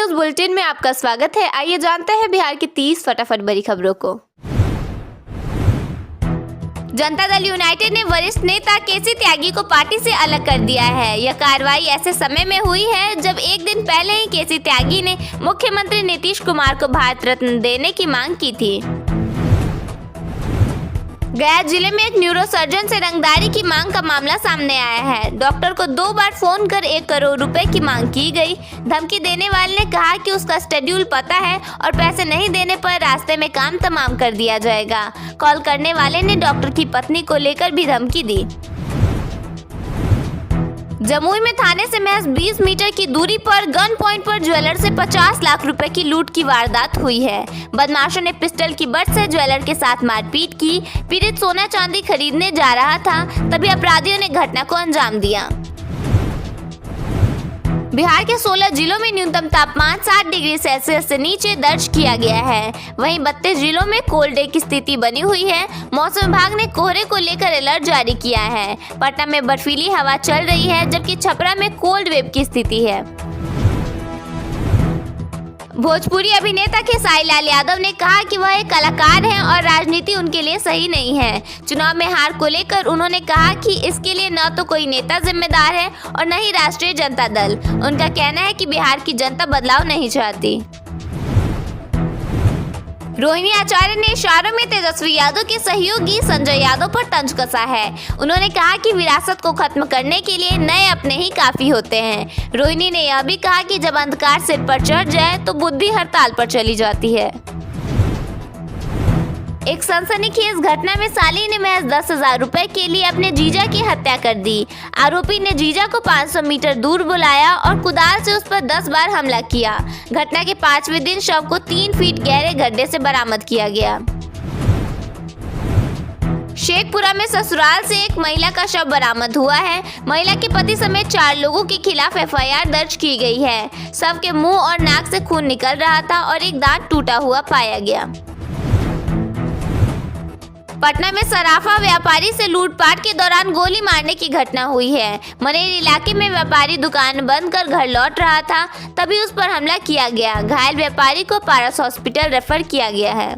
News bulletin में आपका स्वागत है। आइए जानते हैं बिहार की 30 फटाफट बड़ी खबरों को। जनता दल यूनाइटेड ने वरिष्ठ नेता केसी त्यागी को पार्टी से अलग कर दिया है। यह कार्रवाई ऐसे समय में हुई है जब एक दिन पहले ही केसी त्यागी ने मुख्यमंत्री नीतीश कुमार को भारत रत्न देने की मांग की थी। गया जिले में एक न्यूरोसर्जन से रंगदारी की मांग का मामला सामने आया है। डॉक्टर को 2 बार फोन कर 1 करोड़ रुपए की मांग की गई। धमकी देने वाले ने कहा कि उसका शेड्यूल पता है और पैसे नहीं देने पर रास्ते में काम तमाम कर दिया जाएगा। कॉल करने वाले ने डॉक्टर की पत्नी को लेकर भी धमकी दी। जमुई में थाने से महज 20 मीटर की दूरी पर गन पॉइंट पर ज्वेलर से 50 लाख रुपए की लूट की वारदात हुई है। बदमाशों ने पिस्टल की बट से ज्वेलर के साथ मारपीट की। पीड़ित सोना चांदी खरीदने जा रहा था, तभी अपराधियों ने घटना को अंजाम दिया। बिहार के 16 जिलों में न्यूनतम तापमान 7 डिग्री सेल्सियस से नीचे दर्ज किया गया है। वहीं 32 जिलों में कोल्ड डे की स्थिति बनी हुई है। मौसम विभाग ने कोहरे को लेकर अलर्ट जारी किया है। पटना में बर्फीली हवा चल रही है, जबकि छपरा में कोल्ड वेव की स्थिति है। भोजपुरी अभिनेता खेसारी लाल यादव ने कहा कि वह एक कलाकार हैं और राजनीति उनके लिए सही नहीं है। चुनाव में हार को लेकर उन्होंने कहा कि इसके लिए न तो कोई नेता जिम्मेदार है और न ही राष्ट्रीय जनता दल। उनका कहना है कि बिहार की जनता बदलाव नहीं चाहती। रोहिणी आचार्य ने इशारों में तेजस्वी यादव के सहयोगी संजय यादव पर तंज कसा है। उन्होंने कहा कि विरासत को खत्म करने के लिए नए अपने ही काफी होते हैं। रोहिणी ने यह भी कहा कि जब अंधकार सिर पर चढ़ जाए तो बुद्धि हड़ताल पर चली जाती है। एक सनसनीखेज घटना में साली ने महज 10,000 रुपए के लिए अपने जीजा की हत्या कर दी। आरोपी ने जीजा को 500 मीटर दूर बुलाया और कुदाल से उस पर 10 बार हमला किया। घटना के 5वें दिन शव को 3 फीट गहरे गड्ढे से बरामद किया गया। शेखपुरा में ससुराल से एक महिला का शव बरामद हुआ है। महिला के पति समेत 4 लोगों के खिलाफ FIR दर्ज की गई है। शव के मुंह और नाक से खून निकल रहा था और एक दांत टूटा हुआ पाया गया। पटना में सराफा व्यापारी से लूटपाट के दौरान गोली मारने की घटना हुई है। मनेर इलाके में व्यापारी दुकान बंद कर घर लौट रहा था, तभी उस पर हमला किया गया। घायल व्यापारी को पारस हॉस्पिटल रेफर किया गया है।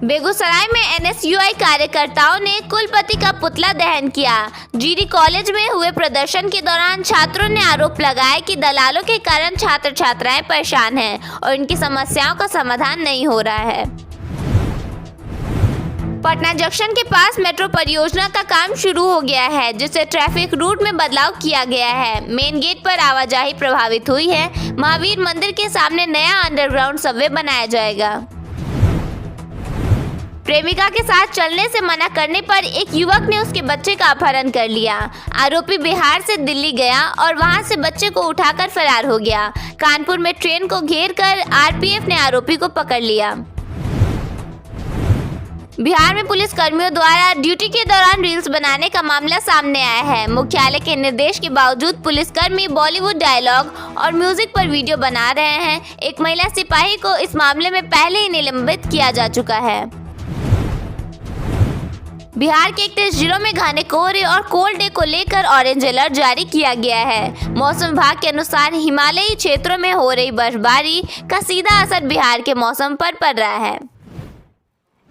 बेगूसराय में NSUI कार्यकर्ताओं ने कुलपति का पुतला दहन किया। GD कॉलेज में हुए प्रदर्शन के दौरान छात्रों ने आरोप लगाया कि दलालों के कारण छात्र छात्राएं परेशान हैं और इनकी समस्याओं का समाधान नहीं हो रहा है। पटना जंक्शन के पास मेट्रो परियोजना का काम शुरू हो गया है, जिससे ट्रैफिक रूट में बदलाव किया गया है। मेन गेट पर आवाजाही प्रभावित हुई है। महावीर मंदिर के सामने नया अंडरग्राउंड सबवे बनाया जाएगा। प्रेमिका के साथ चलने से मना करने पर एक युवक ने उसके बच्चे का अपहरण कर लिया। आरोपी बिहार से दिल्ली गया और वहां से बच्चे को उठाकर फरार हो गया। कानपुर में ट्रेन को घेर कर RPF ने आरोपी को पकड़ लिया। बिहार में पुलिस कर्मियों द्वारा ड्यूटी के दौरान रील्स बनाने का मामला सामने आया है। मुख्यालय के निर्देश के बावजूद पुलिसकर्मी बॉलीवुड डायलॉग और म्यूजिक पर वीडियो बना रहे हैं। एक महिला सिपाही को इस मामले में पहले ही निलंबित किया जा चुका है। बिहार के 31 जिलों में घने कोहरे और कोल्ड डे को लेकर ऑरेंज अलर्ट जारी किया गया है। मौसम विभाग के अनुसार हिमालयी क्षेत्रों में हो रही बर्फबारी का सीधा असर बिहार के मौसम पर पड़ रहा है।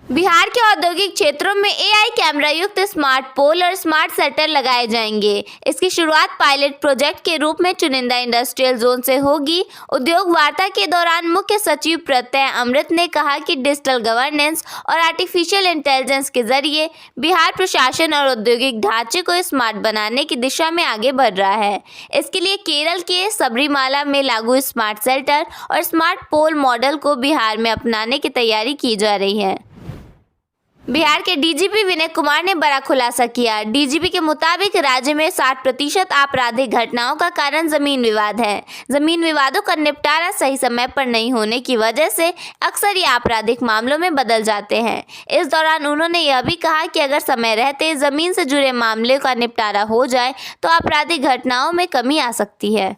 बिहार के औद्योगिक क्षेत्रों में AI कैमरा युक्त स्मार्ट पोल और स्मार्ट शटर लगाए जाएंगे। इसकी शुरुआत पायलट प्रोजेक्ट के रूप में चुनिंदा इंडस्ट्रियल जोन से होगी। उद्योग वार्ता के दौरान मुख्य सचिव प्रत्यय अमृत ने कहा कि डिजिटल गवर्नेंस और आर्टिफिशियल इंटेलिजेंस के जरिए बिहार प्रशासन और औद्योगिक ढांचे को स्मार्ट बनाने की दिशा में आगे बढ़ रहा है। इसके लिए केरल के सबरीमाला में लागू स्मार्ट शेल्टर और स्मार्ट पोल मॉडल को बिहार में अपनाने की तैयारी की जा रही है। बिहार के DGP विनय कुमार ने बड़ा खुलासा किया। DGP के मुताबिक राज्य में 60% आपराधिक घटनाओं का कारण जमीन विवाद है। जमीन विवादों का निपटारा सही समय पर नहीं होने की वजह से अक्सर ये आपराधिक मामलों में बदल जाते हैं। इस दौरान उन्होंने यह भी कहा कि अगर समय रहते जमीन से जुड़े मामले का निपटारा हो जाए तो आपराधिक घटनाओं में कमी आ सकती है।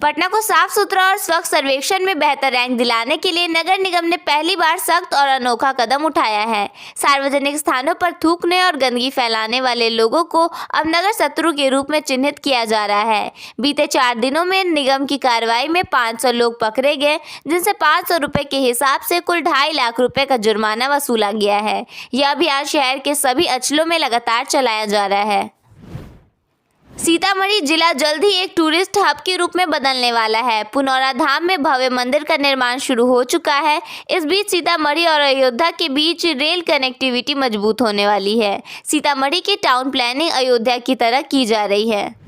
पटना को साफ सुथरा और स्वच्छ सर्वेक्षण में बेहतर रैंक दिलाने के लिए नगर निगम ने पहली बार सख्त और अनोखा कदम उठाया है। सार्वजनिक स्थानों पर थूकने और गंदगी फैलाने वाले लोगों को अब नगर शत्रु के रूप में चिन्हित किया जा रहा है। बीते 4 दिनों में निगम की कार्रवाई में 500 लोग पकड़े गए, जिनसे 500 रुपए के हिसाब से कुल 2.5 लाख रुपए का जुर्माना वसूला गया है। यह अभियान शहर के सभी अंचलों में लगातार चलाया जा रहा है। सीतामढ़ी जिला जल्द ही एक टूरिस्ट हब के रूप में बदलने वाला है। पुनौरा धाम में भव्य मंदिर का निर्माण शुरू हो चुका है। इस बीच सीतामढ़ी और अयोध्या के बीच रेल कनेक्टिविटी मजबूत होने वाली है। सीतामढ़ी की टाउन प्लानिंग अयोध्या की तरह की जा रही है।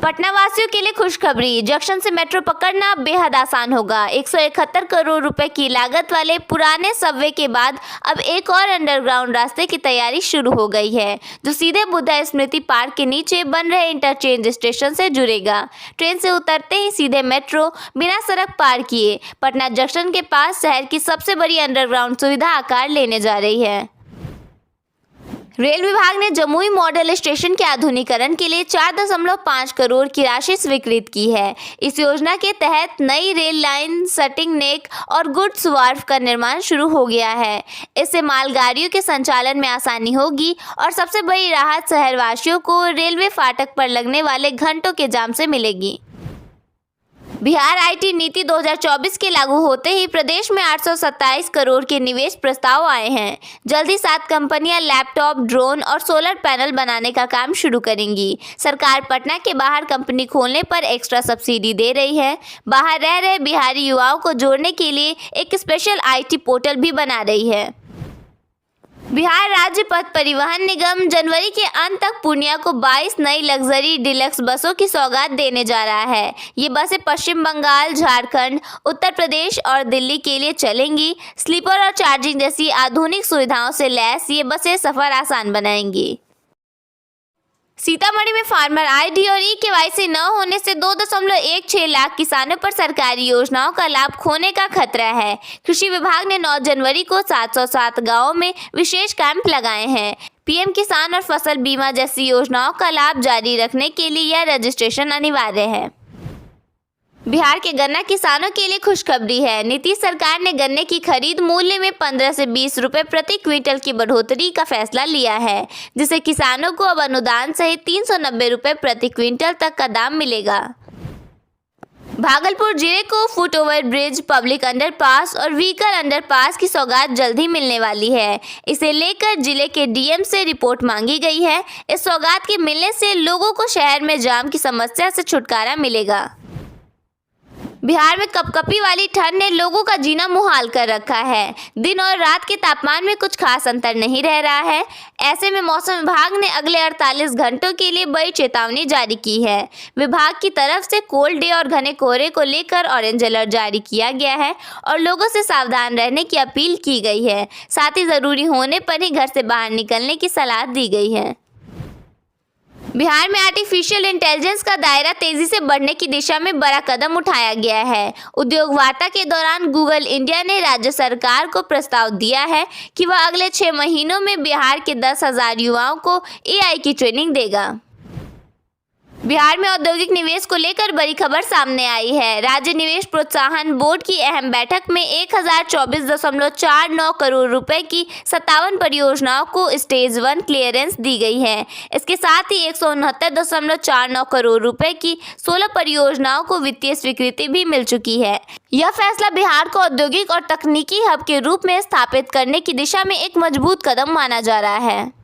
पटना वासियों के लिए खुशखबरी, जंक्शन से मेट्रो पकड़ना बेहद आसान होगा। 171 करोड़ रुपए की लागत वाले पुराने सबवे के बाद अब एक और अंडरग्राउंड रास्ते की तैयारी शुरू हो गई है, जो सीधे बुद्धा स्मृति पार्क के नीचे बन रहे इंटरचेंज स्टेशन से जुड़ेगा। ट्रेन से उतरते ही सीधे मेट्रो बिना सड़क पार किए पटना जंक्शन के पास शहर की सबसे बड़ी अंडरग्राउंड सुविधा आकार लेने जा रही है। रेल विभाग ने जमुई मॉडल स्टेशन के आधुनिकीकरण के लिए 4.5 करोड़ की राशि स्वीकृत की है। इस योजना के तहत नई रेल लाइन, सटिंग नेक और गुड्स वार्फ का निर्माण शुरू हो गया है। इससे मालगाड़ियों के संचालन में आसानी होगी और सबसे बड़ी राहत शहरवासियों को रेलवे फाटक पर लगने वाले घंटों के जाम से मिलेगी। बिहार आईटी नीति 2024 के लागू होते ही प्रदेश में 827 करोड़ के निवेश प्रस्ताव आए हैं। जल्द ही 7 कंपनियां लैपटॉप, ड्रोन और सोलर पैनल बनाने का काम शुरू करेंगी। सरकार पटना के बाहर कंपनी खोलने पर एक्स्ट्रा सब्सिडी दे रही है। बाहर रह रहे बिहारी युवाओं को जोड़ने के लिए एक स्पेशल आईटी पोर्टल भी बना रही है। बिहार राज्य पथ परिवहन निगम जनवरी के अंत तक पूर्णिया को 22 नई लग्जरी डिलक्स बसों की सौगात देने जा रहा है। ये बसें पश्चिम बंगाल, झारखंड, उत्तर प्रदेश और दिल्ली के लिए चलेंगी। स्लीपर और चार्जिंग जैसी आधुनिक सुविधाओं से लैस ये बसें सफर आसान बनाएंगी। सीतामढ़ी में फार्मर आईडी और ई-केवाईसी न होने से 2.16 लाख किसानों पर सरकारी योजनाओं का लाभ खोने का खतरा है। कृषि विभाग ने 9 जनवरी को 707 गांवों में विशेष कैंप लगाए हैं। पीएम किसान और फसल बीमा जैसी योजनाओं का लाभ जारी रखने के लिए यह रजिस्ट्रेशन अनिवार्य है। बिहार के गन्ना किसानों के लिए खुशखबरी है। नीतीश सरकार ने गन्ने की खरीद मूल्य में 15 से 20 रुपए प्रति क्विंटल की बढ़ोतरी का फैसला लिया है, जिससे किसानों को अब अनुदान सहित 390 रुपए प्रति क्विंटल तक का दाम मिलेगा। भागलपुर जिले को foot over bridge, public underpass और व्हीकल अंडरपास की सौगात जल्द ही मिलने वाली है। इसे लेकर जिले के डीएम से रिपोर्ट मांगी गई है। इस सौगात के मिलने से लोगों को शहर में जाम की समस्या से छुटकारा मिलेगा। बिहार में कपकपी वाली ठंड ने लोगों का जीना मुहाल कर रखा है। दिन और रात के तापमान में कुछ खास अंतर नहीं रह रहा है। ऐसे में मौसम विभाग ने अगले 48 घंटों के लिए बड़ी चेतावनी जारी की है। विभाग की तरफ से कोल्ड डे और घने कोहरे को लेकर ऑरेंज अलर्ट जारी किया गया है और लोगों से सावधान रहने की अपील की गई है। साथ ही जरूरी होने पर ही घर से बाहर निकलने की सलाह दी गई है। बिहार में आर्टिफिशियल इंटेलिजेंस का दायरा तेजी से बढ़ने की दिशा में बड़ा कदम उठाया गया है। उद्योग वार्ता के दौरान गूगल इंडिया ने राज्य सरकार को प्रस्ताव दिया है कि वह अगले 6 महीनों में बिहार के 10,000 युवाओं को एआई की ट्रेनिंग देगा। बिहार में औद्योगिक निवेश को लेकर बड़ी खबर सामने आई है। राज्य निवेश प्रोत्साहन बोर्ड की अहम बैठक में 1024.49 करोड़ रुपए की 57 परियोजनाओं को स्टेज 1 क्लियरेंस दी गई है। इसके साथ ही 169.49 करोड़ रुपए की 16 परियोजनाओं को वित्तीय स्वीकृति भी मिल चुकी है। यह फैसला बिहार को औद्योगिक और तकनीकी हब के रूप में स्थापित करने की दिशा में एक मजबूत कदम माना जा रहा है।